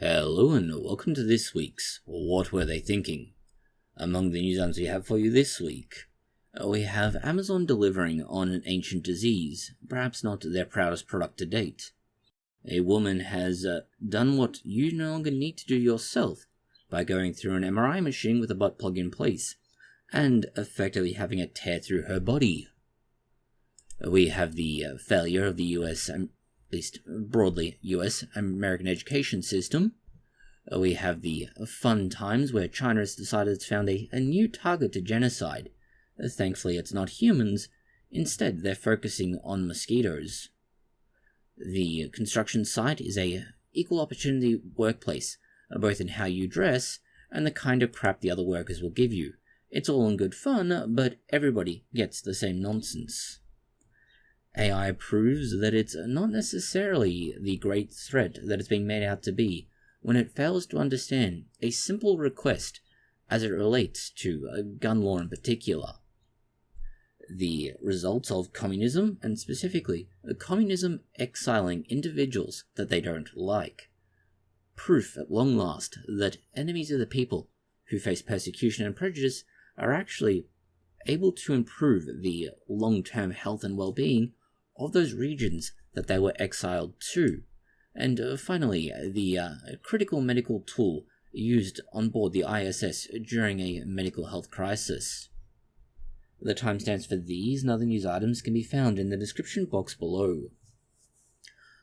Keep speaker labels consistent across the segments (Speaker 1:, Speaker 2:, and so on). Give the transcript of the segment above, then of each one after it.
Speaker 1: Hello and welcome to this week's What Were They Thinking? Among the news items we have for you this week, we have Amazon delivering on an ancient disease, perhaps not their proudest product to date. A woman has done what you no longer need to do yourself by going through an MRI machine with a butt plug in place, and effectively having it tear through her body. We have the failure of the US, at least broadly US, American education system. We have the fun times where China has decided it's found a new target to genocide. Thankfully it's not humans, instead they're focusing on mosquitoes. The construction site is a equal opportunity workplace, both in how you dress and the kind of crap the other workers will give you. It's all in good fun, but everybody gets the same nonsense. AI proves that it's not necessarily the great threat that it's being made out to be when it fails to understand a simple request as it relates to gun law in particular. The results of communism, and specifically communism exiling individuals that they don't like. Proof at long last that enemies of the people who face persecution and prejudice are actually able to improve the long-term health and well-being of those regions that they were exiled to. And finally, the critical medical tool used on board the ISS during a medical health crisis. The timestamps for these and other news items can be found in the description box below.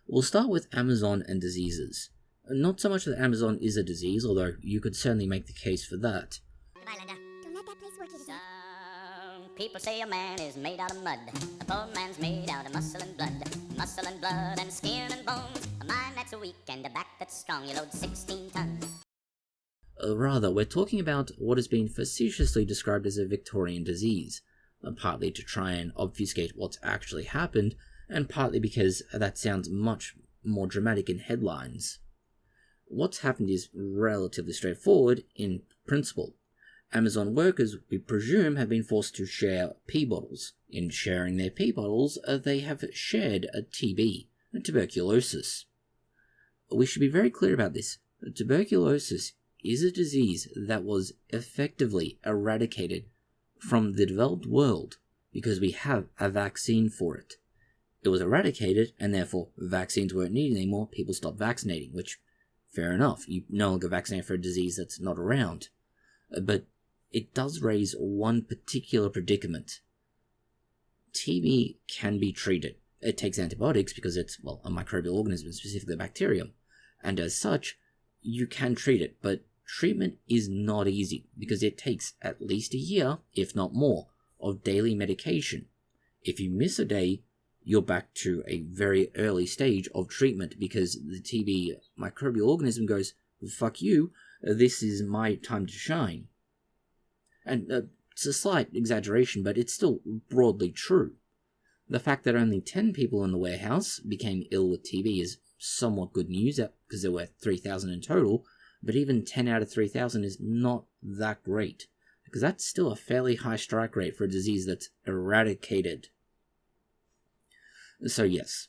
Speaker 1: We'll start with Amazon and diseases. Not so much that Amazon is a disease, although you could certainly make the case for that.
Speaker 2: Goodbye, Linda. Don't let that place work you. Some people say a man is made out of mud. A poor man's made out of muscle and blood. Muscle and blood and skin and bones. A mind that's weak and a back that's strong. You load 16 tons.
Speaker 1: Rather, we're talking about what has been facetiously described as a Victorian disease, partly to try and obfuscate what's actually happened, and partly because that sounds much more dramatic in headlines. What's happened is relatively straightforward in principle. Amazon workers, we presume, have been forced to share pee bottles. In sharing their pee bottles, they have shared a TB, tuberculosis. We should be very clear about this. Tuberculosis is a disease that was effectively eradicated from the developed world because we have a vaccine for it. It was eradicated, and therefore vaccines weren't needed anymore. People stopped vaccinating, which, fair enough, you no longer vaccinate for a disease that's not around. But it does raise one particular predicament. TB can be treated. It takes antibiotics because it's, well, a microbial organism, specifically a bacterium, and as such, you can treat it, but treatment is not easy because it takes at least a year, if not more, of daily medication. If you miss a day, you're back to a very early stage of treatment because the TB microbial organism goes, fuck you, this is my time to shine. And it's a slight exaggeration, but it's still broadly true. The fact that only 10 people in the warehouse became ill with TB is somewhat good news, because there were 3,000 in total, but even 10 out of 3,000 is not that great, because that's still a fairly high strike rate for a disease that's eradicated. So yes,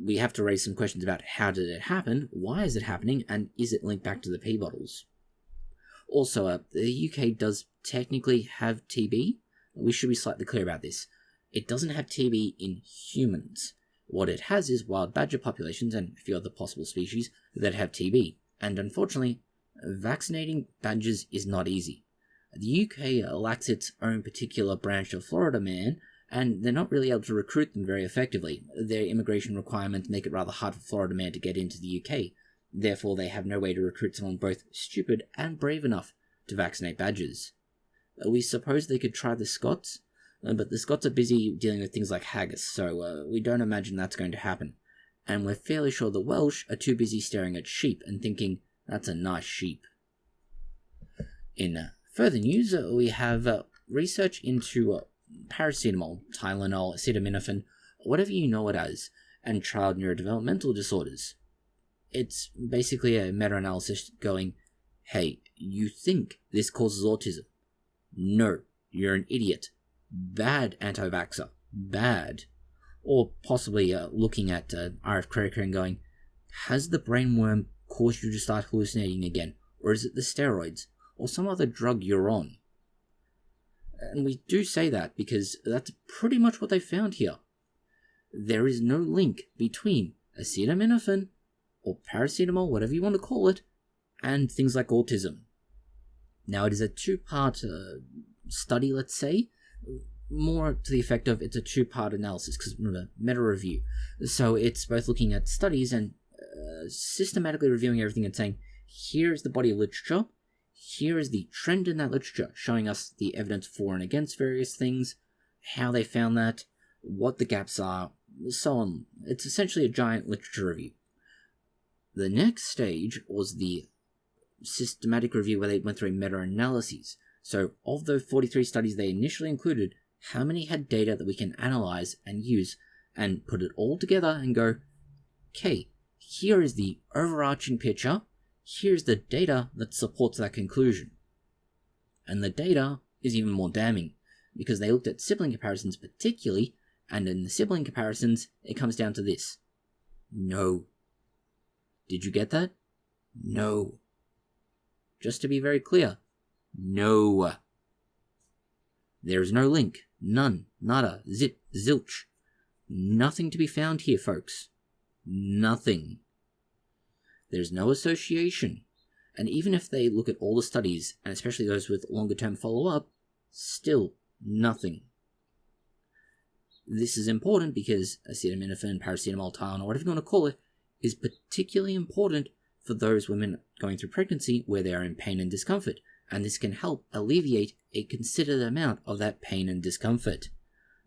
Speaker 1: we have to raise some questions about how did it happen, why is it happening, and is it linked back to the pee bottles? Also, the UK does technically have TB. We should be slightly clear about this. It doesn't have TB in humans. What it has is wild badger populations and a few other possible species that have TB. And unfortunately, vaccinating badgers is not easy. The UK lacks its own particular branch of Florida man, and they're not really able to recruit them very effectively. Their immigration requirements make it rather hard for Florida man to get into the UK. Therefore, they have no way to recruit someone both stupid and brave enough to vaccinate badgers. We suppose they could try the Scots, but the Scots are busy dealing with things like haggis, so we don't imagine that's going to happen. And we're fairly sure the Welsh are too busy staring at sheep and thinking, that's a nice sheep. In further news, we have research into paracetamol, Tylenol, acetaminophen, whatever you know it as, and child neurodevelopmental disorders. It's basically a meta-analysis going, hey, you think this causes autism? No, you're an idiot. Bad anti-vaxxer. Bad. Or possibly looking at RF Kreker and going, has the brainworm caused you to start hallucinating again? Or is it the steroids? Or some other drug you're on? And we do say that because that's pretty much what they found here. There is no link between acetaminophen, or paracetamol, whatever you want to call it, and things like autism. Now, it is a two-part study, let's say, more to the effect of it's a two-part analysis, because remember, meta-review. So it's both looking at studies and systematically reviewing everything and saying, here is the body of literature, here is the trend in that literature, showing us the evidence for and against various things, how they found that, what the gaps are, so on. It's essentially a giant literature review. The next stage was the systematic review where they went through meta-analyses. So of the 43 studies they initially included, how many had data that we can analyze and use and put it all together and go, okay, here is the overarching picture, here's the data that supports that conclusion. And the data is even more damning, because they looked at sibling comparisons particularly, and in the sibling comparisons, it comes down to this. No. Did you get that? No. Just to be very clear, no. There is no link. None. Nada. Zip. Zilch. Nothing to be found here, folks. Nothing. There's no association. And even if they look at all the studies, and especially those with longer-term follow-up, still nothing. This is important because acetaminophen, paracetamol, Tylenol, whatever you want to call it, is particularly important for those women going through pregnancy where they are in pain and discomfort, and this can help alleviate a considerable amount of that pain and discomfort.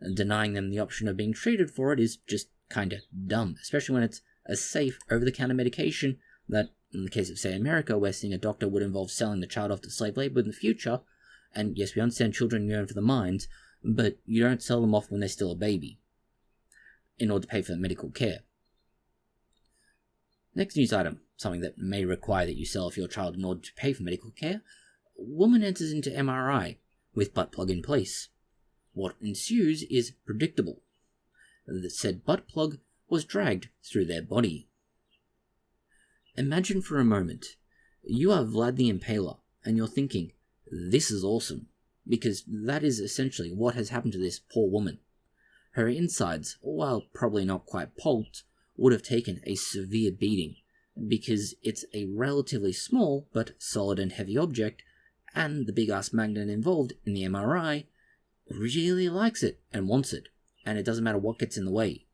Speaker 1: And denying them the option of being treated for it is just kinda dumb, especially when it's a safe, over-the-counter medication that, in the case of, say, America, where seeing a doctor would involve selling the child off to slave labor in the future, and yes, we understand children yearn for the mines, but you don't sell them off when they're still a baby, in order to pay for the medical care. Next news item, something that may require that you sell off your child in order to pay for medical care. Woman enters into MRI with butt plug in place. What ensues is predictable. The said butt plug was dragged through their body. Imagine for a moment, you are Vlad the Impaler, and you're thinking, this is awesome, because that is essentially what has happened to this poor woman. Her insides, while probably not quite pulped, would have taken a severe beating, because it's a relatively small but solid and heavy object, and the big-ass magnet involved in the MRI really likes it and wants it, and it doesn't matter what gets in the way.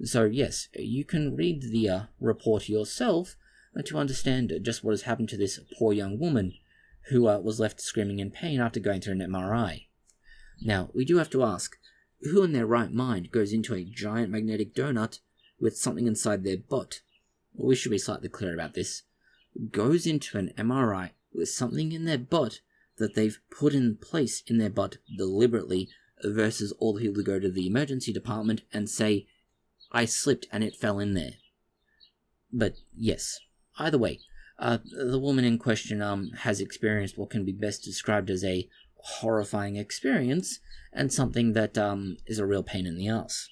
Speaker 1: So yes, you can read the report yourself to understand just what has happened to this poor young woman who was left screaming in pain after going through an MRI. Now, we do have to ask, who in their right mind goes into a giant magnetic donut with something inside their butt? Well, we should be slightly clear about this. Goes into an MRI with something in their butt that they've put in place in their butt deliberately, versus all the people who go to the emergency department and say, I slipped and it fell in there. But yes, either way, the woman in question has experienced what can be best described as a horrifying experience, and something that is a real pain in the ass.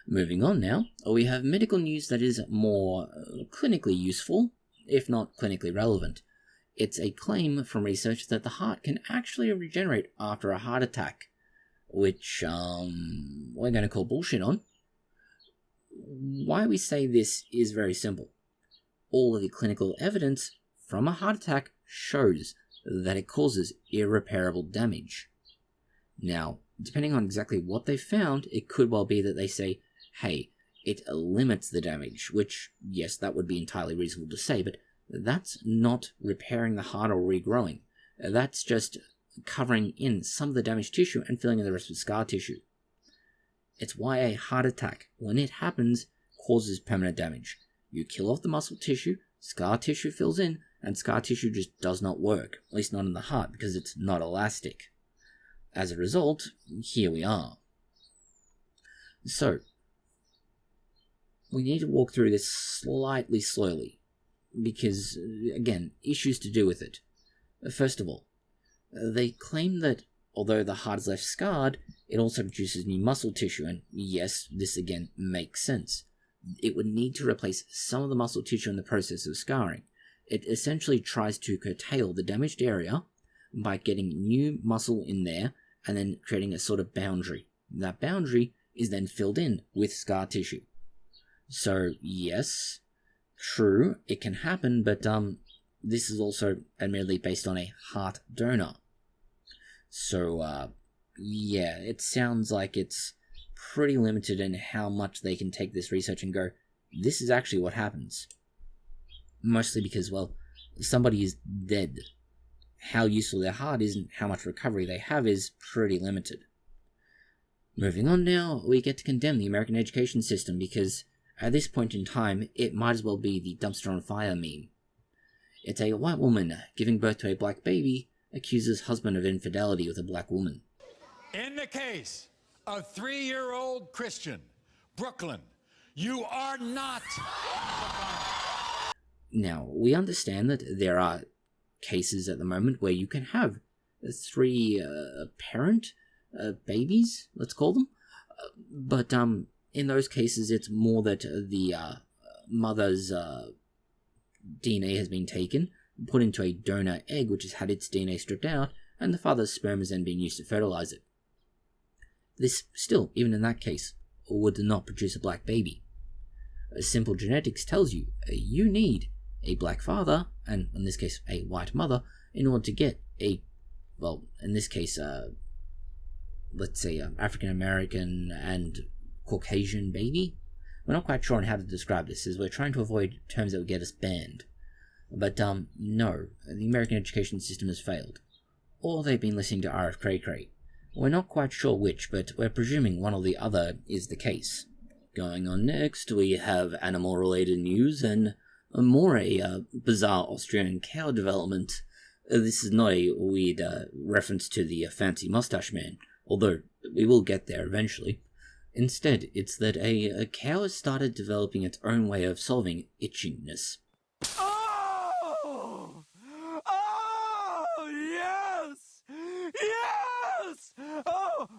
Speaker 1: Moving on now, we have medical news that is more clinically useful, if not clinically relevant. It's a claim from research that the heart can actually regenerate after a heart attack, which we're going to call bullshit on. Why we say this is very simple. All of the clinical evidence from a heart attack shows that it causes irreparable damage. Now, depending on exactly what they found, it could well be that they say, hey, it limits the damage, which, yes, that would be entirely reasonable to say, but that's not repairing the heart or regrowing. That's just covering in some of the damaged tissue and filling in the rest with scar tissue. It's why a heart attack, when it happens, causes permanent damage. You kill off the muscle tissue, scar tissue fills in, and scar tissue just does not work, at least not in the heart, because it's not elastic. As a result, here we are. So, we need to walk through this slightly slowly, because, again, issues to do with it. First of all, they claim that although the heart is left scarred, it also produces new muscle tissue, and yes, this again makes sense. it would need to replace some of the muscle tissue in the process of scarring. It essentially tries to curtail the damaged area by getting new muscle in there and then creating a sort of boundary. That boundary is then filled in with scar tissue. So yes, true, it can happen, but this is also admittedly based on a heart donor. So yeah, it sounds like it's pretty limited in how much they can take this research and go, this is actually what happens. Mostly because, well, somebody is dead. How useful their heart is and how much recovery they have is pretty limited. Moving on now, we get to condemn the American education system because at this point in time, it might as well be the dumpster on fire meme. It's a white woman giving birth to a black baby accuses husband of infidelity with a black woman.
Speaker 3: In the case of 3-year-old Christian, Brooklyn, you are not.
Speaker 1: Now, we understand that there are cases at the moment where you can have 3 parent babies, let's call them, but in those cases it's more that the mother's DNA has been taken, put into a donor egg which has had its DNA stripped out, and the father's sperm is then being used to fertilize it. This still, even in that case, would not produce a black baby. Simple genetics tells you you need a black father, and in this case a white mother, in order to get a, well, in this case, let's say African American and Caucasian baby. We're not quite sure on how to describe this, as we're trying to avoid terms that would get us banned. But no, the American education system has failed. Or they've been listening to RF Cray Cray. We're not quite sure which, but we're presuming one or the other is the case. Going on next, we have animal-related news and more a bizarre Austrian cow development. This is not a weird reference to the fancy mustache man, although we will get there eventually. Instead, it's that a cow has started developing its own way of solving itchiness.
Speaker 3: Oh! Oh, yes! Yes!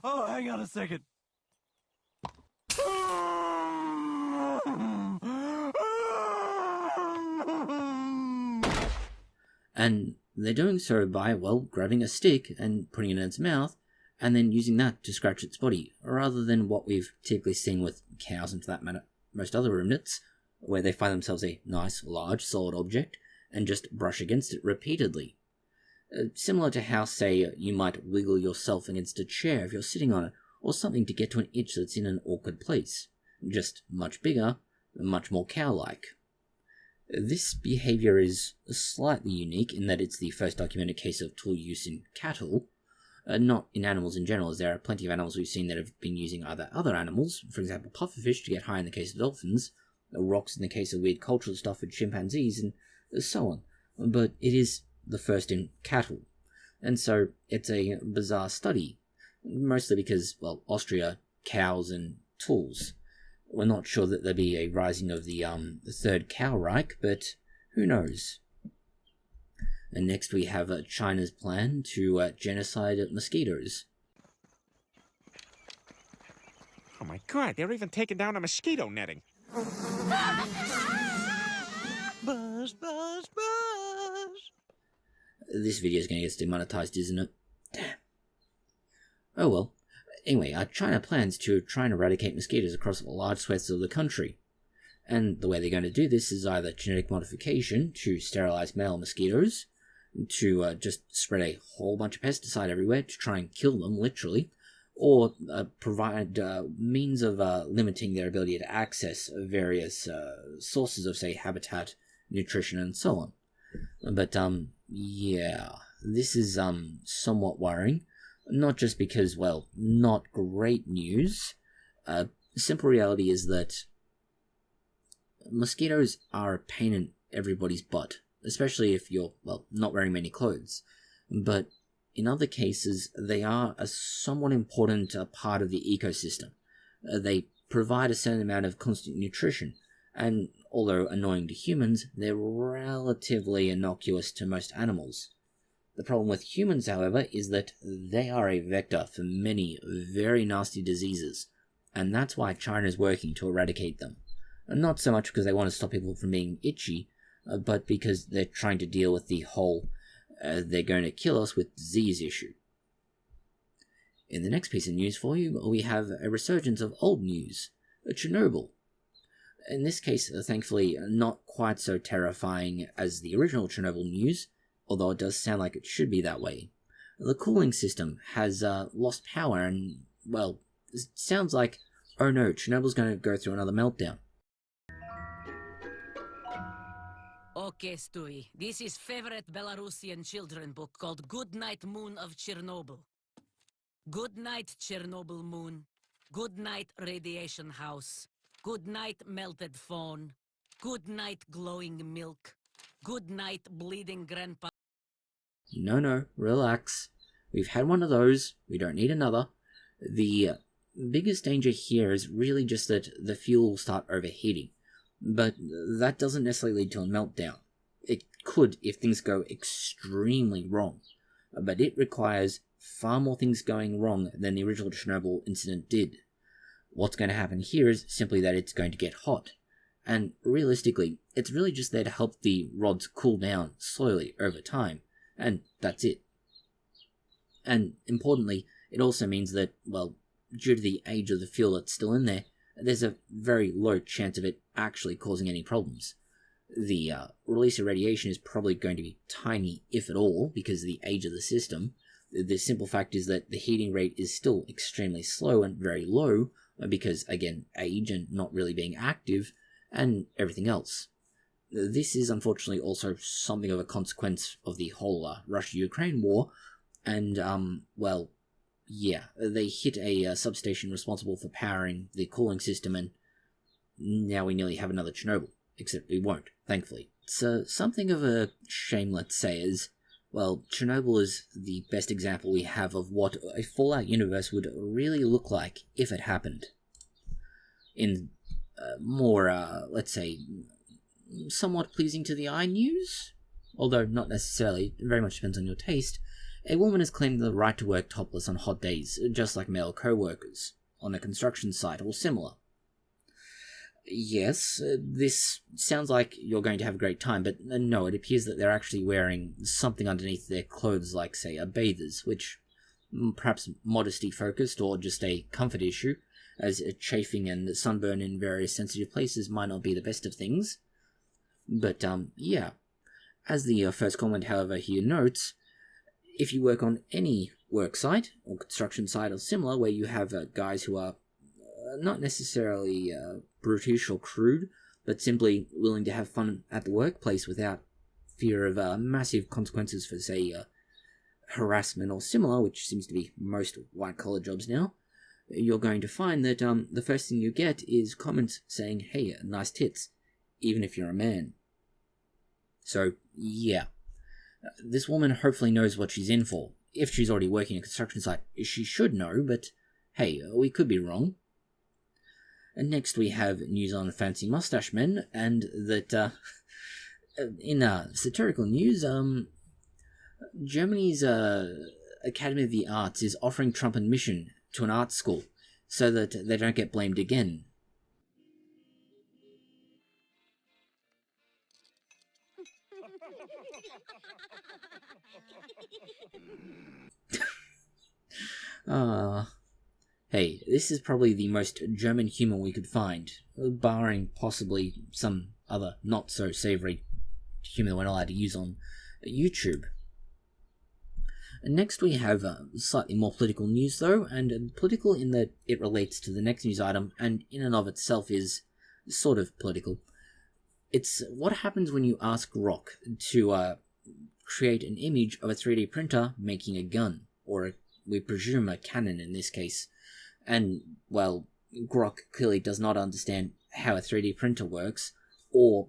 Speaker 3: Oh, hang on a second.
Speaker 1: And they're doing so by, well, grabbing a stick and putting it in its mouth, and then using that to scratch its body, rather than what we've typically seen with cows and for that matter most other ruminants, where they find themselves a nice, large, solid object and just brush against it repeatedly. Similar to how, say, you might wiggle yourself against a chair if you're sitting on it, or something to get to an itch that's in an awkward place, just much bigger, much more cow-like. This behavior is slightly unique in that it's the first documented case of tool use in cattle, not in animals in general, as there are plenty of animals we've seen that have been using either other animals, for example pufferfish to get high in the case of dolphins, rocks in the case of weird cultural stuff with chimpanzees, and so on. But it is the first in cattle, and so it's a bizarre study, mostly because, well, Austria, cows and tools. We're not sure that there'll be a rising of the third cow Reich, but who knows. And next we have China's plan to genocide mosquitoes.
Speaker 4: Oh my god, they're even taking down the mosquito netting.
Speaker 3: Buzz, buzz, buzz.
Speaker 1: This video is going to get demonetized, isn't it? Damn. Oh well. Anyway, China plans to try and eradicate mosquitoes across large swathes of the country. And the way they're going to do this is either genetic modification to sterilize male mosquitoes, to just spread a whole bunch of pesticide everywhere to try and kill them, literally, or provide means of limiting their ability to access various sources of, say, habitat, nutrition, and so on. But, yeah, this is somewhat worrying. Not just because, well, not great news. The simple reality is that mosquitoes are a pain in everybody's butt, especially if you're, well, not wearing many clothes. But in other cases, they are a somewhat important part of the ecosystem. They provide a certain amount of constant nutrition, and although annoying to humans, they're relatively innocuous to most animals. The problem with humans, however, is that they are a vector for many very nasty diseases, and that's why China is working to eradicate them. Not so much because they want to stop people from being itchy, but because they're trying to deal with the whole they're going to kill us with disease issue. In the next piece of news for you, we have a resurgence of old news, Chernobyl. In this case, thankfully, not quite so terrifying as the original Chernobyl news, although it does sound like it should be that way. The cooling system has lost power and, well, it sounds like, oh no, Chernobyl's going to go through another meltdown.
Speaker 5: Okay, Stewie, this is favorite Belarusian children book called Good Night Moon of Chernobyl. Good night, Chernobyl moon. Good night, radiation house. Good night, melted phone. Good night, glowing milk. Good night, bleeding grandpa.
Speaker 1: No, relax. We've had one of those. We don't need another. The biggest danger here is really just that the fuel will start overheating. But that doesn't necessarily lead to a meltdown. It could if things go extremely wrong. But it requires far more things going wrong than the original Chernobyl incident did. What's going to happen here is simply that it's going to get hot. And realistically, it's really just there to help the rods cool down slowly over time. And that's it. And importantly, it also means that, well, due to the age of the fuel that's still in there, there's a very low chance of it actually causing any problems. The release of radiation is probably going to be tiny, if at all, because of the age of the system. The simple fact is that the heating rate is still extremely slow and very low, because, again, age and not really being active, and everything else. This is unfortunately also something of a consequence of the whole Russia-Ukraine war, and, well, yeah, they hit a substation responsible for powering the cooling system, and now we nearly have another Chernobyl. Except we won't, thankfully. It's something of a shame, let's say, as, well, Chernobyl is the best example we have of what a Fallout universe would really look like if it happened. In more, let's say, somewhat pleasing to the eye news, although not necessarily, it very much depends on your taste. A woman has claimed the right to work topless on hot days, just like male co-workers, on a construction site or similar. Yes, this sounds like you're going to have a great time, but no, it appears that they're actually wearing something underneath their clothes, like, say, a bather's, which perhaps modesty-focused or just a comfort issue, as chafing and sunburn in various sensitive places might not be the best of things. But, yeah. As the first comment, however, here notes, if you work on any work site, or construction site or similar, where you have guys who are not necessarily brutish or crude, but simply willing to have fun at the workplace without fear of massive consequences for, say, harassment or similar, which seems to be most white-collar jobs now, you're going to find that the first thing you get is comments saying, hey, nice tits, even if you're a man. So, yeah. This woman hopefully knows what she's in for. If she's already working a construction site, she should know, but hey, we could be wrong. And next we have news on fancy mustache men, and that, in satirical news, Germany's Academy of the Arts is offering Trump admission to an art school, so that they don't get blamed again. Hey, this is probably the most German humor we could find, barring possibly some other not-so-savoury humor we're not allowed to use on YouTube. And next we have slightly more political news though, and political in that it relates to the next news item, and in and of itself is sort of political. It's what happens when you ask Grok to create an image of a 3D printer making a gun, or we presume a cannon in this case. And, well, Grok clearly does not understand how a 3D printer works, or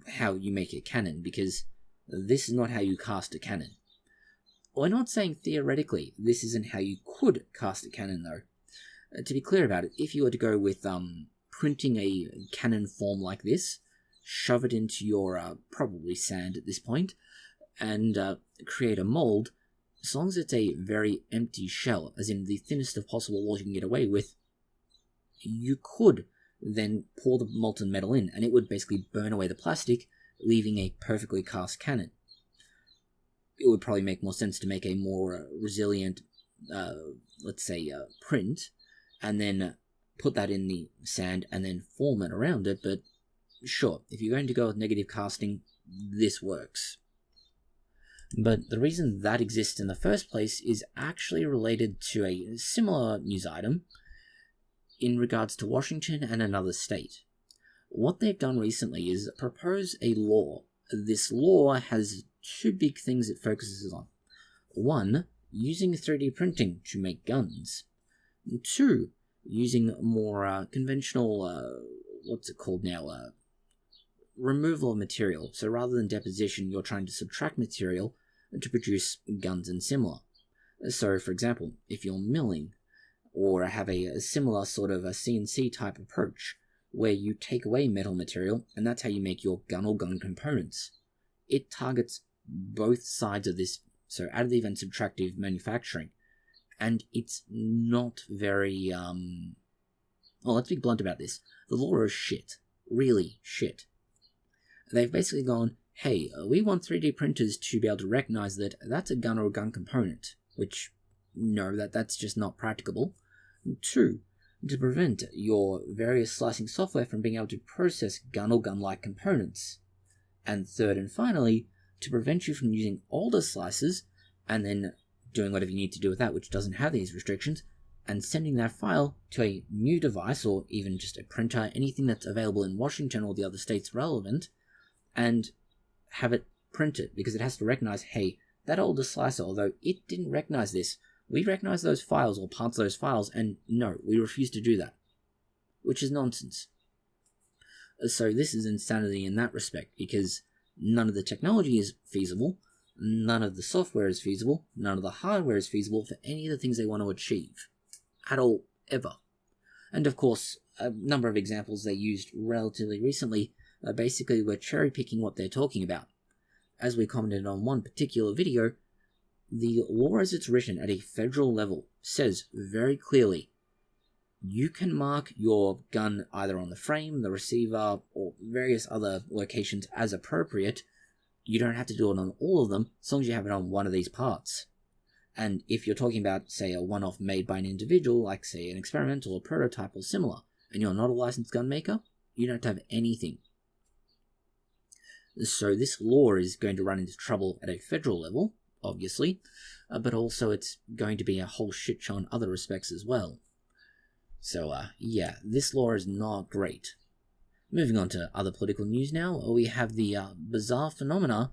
Speaker 1: how you make a cannon, because this is not how you cast a cannon. We're not saying theoretically this isn't how you could cast a cannon, though. To be clear about it, if you were to go with printing a cannon form like this, shove it into your, probably sand at this point, and create a mold, as long as it's a very empty shell, as in the thinnest of possible walls you can get away with, you could then pour the molten metal in, and it would basically burn away the plastic, leaving a perfectly cast cannon. It would probably make more sense to make a more resilient, print, and then put that in the sand and then form it around it, but sure, if you're going to go with negative casting, this works. But the reason that exists in the first place is actually related to a similar news item in regards to Washington and another state. What they've done recently is propose a law. This law has two big things it focuses on. One, using 3D printing to make guns. Two, using more conventional, removal of material. So rather than deposition, you're trying to subtract material to produce guns and similar. So, for example, if you're milling, or have a similar sort of a CNC type approach, where you take away metal material, and that's how you make your gun or gun components. It targets both sides of this, so additive and subtractive manufacturing. And it's not very, let's be blunt about this. The law is shit. Really shit. They've basically gone, hey, we want 3D printers to be able to recognize that that's a gun or a gun component, which, no, that's just not practicable. Two, to prevent your various slicing software from being able to process gun or gun-like components. And third and finally, to prevent you from using older slices and then doing whatever you need to do with that, which doesn't have these restrictions, and sending that file to a new device or even just a printer, anything that's available in Washington or the other states relevant, and have it printed, because it has to recognize, hey, that older slicer, although it didn't recognize this, we recognize those files or parts of those files, and no, we refuse to do that. Which is nonsense. So this is insanity in that respect, because none of the technology is feasible, none of the software is feasible, none of the hardware is feasible for any of the things they want to achieve. At all, ever. And of course, a number of examples they used relatively recently basically were cherry-picking what they're talking about. As we commented on one particular video, the law as it's written at a federal level says very clearly, you can mark your gun either on the frame, the receiver, or various other locations as appropriate. You don't have to do it on all of them, as long as you have it on one of these parts. And if you're talking about, say, a one-off made by an individual, like, say, an experimental or prototype or similar, and you're not a licensed gun maker, you don't have anything. So this law is going to run into trouble at a federal level, obviously, but also it's going to be a whole shit show in other respects as well. So, yeah, this law is not great. Moving on to other political news now, we have the bizarre phenomena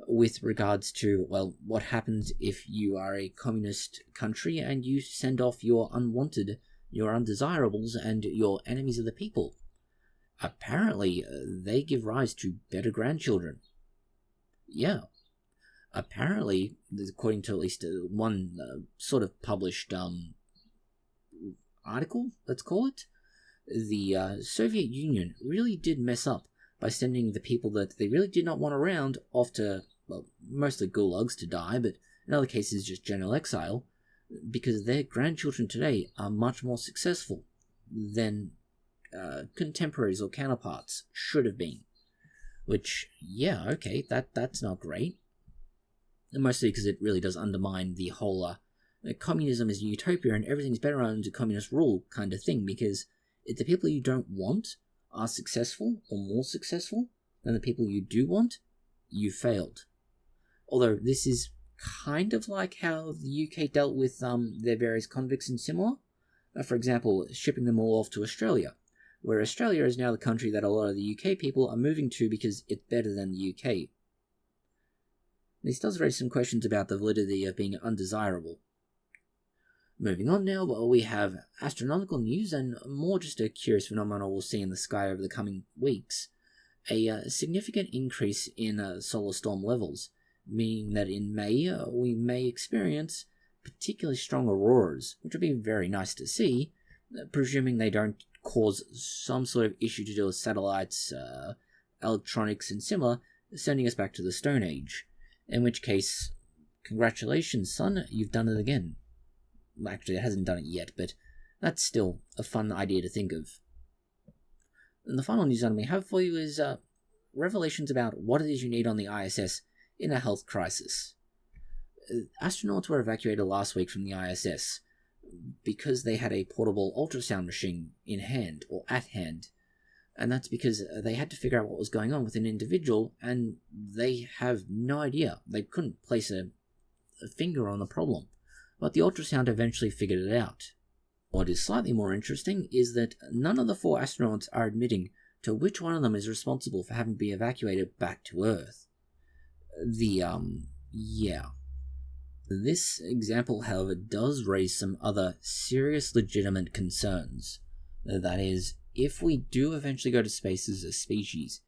Speaker 1: with regards to, well, what happens if you are a communist country and you send off your unwanted, your undesirables, and your enemies of the people. Apparently, they give rise to better grandchildren. Yeah. Apparently, according to at least one sort of published article, let's call it, the Soviet Union really did mess up by sending the people that they really did not want around off to, well, mostly gulags to die, but in other cases just general exile, because their grandchildren today are much more successful than contemporaries or counterparts should have been. Which, yeah, okay, that's not great. And mostly because it really does undermine the whole communism is a utopia and everything's better under communist rule kind of thing, because if the people you don't want are successful or more successful than the people you do want, you failed. Although this is kind of like how the UK dealt with their various convicts and similar. For example, shipping them all off to Australia, where Australia is now the country that a lot of the UK people are moving to because it's better than the UK. This does raise some questions about the validity of being undesirable. Moving on now, we have astronomical news and more just a curious phenomenon we'll see in the sky over the coming weeks. A significant increase in solar storm levels, meaning that in May we may experience particularly strong auroras, which would be very nice to see, presuming they don't cause some sort of issue to do with satellites, electronics and similar, sending us back to the Stone Age. In which case, congratulations, son, you've done it again. Actually, it hasn't done it yet, but that's still a fun idea to think of. And the final news item we have for you is revelations about what it is you need on the ISS in a health crisis. Astronauts were evacuated last week from the ISS because they had a portable ultrasound machine in hand, or at hand. And that's because they had to figure out what was going on with an individual, and they have no idea. They couldn't place a finger on the problem. But the ultrasound eventually figured it out. What is slightly more interesting is that none of the 4 astronauts are admitting to which one of them is responsible for having been evacuated back to Earth. This example, however, does raise some other serious legitimate concerns. That is, if we do eventually go to space as a species,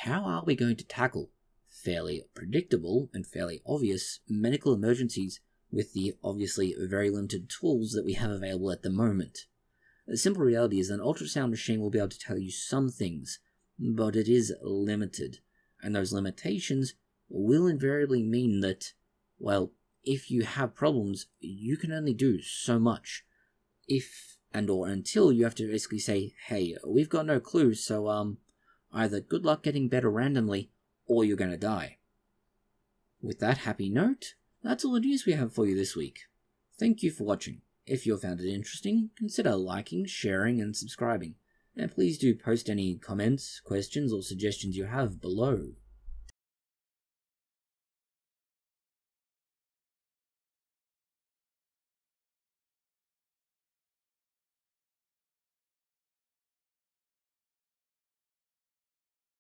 Speaker 1: how are we going to tackle fairly predictable and fairly obvious medical emergencies with the obviously very limited tools that we have available at the moment? The simple reality is an ultrasound machine will be able to tell you some things, but it is limited, and those limitations will invariably mean that, well, if you have problems, you can only do so much. If and or until you have to basically say, hey, we've got no clue, so either good luck getting better randomly, or you're gonna die. With that happy note, that's all the news we have for you this week. Thank you for watching. If you found it interesting, consider liking, sharing, and subscribing. And please do post any comments, questions, or suggestions you have below.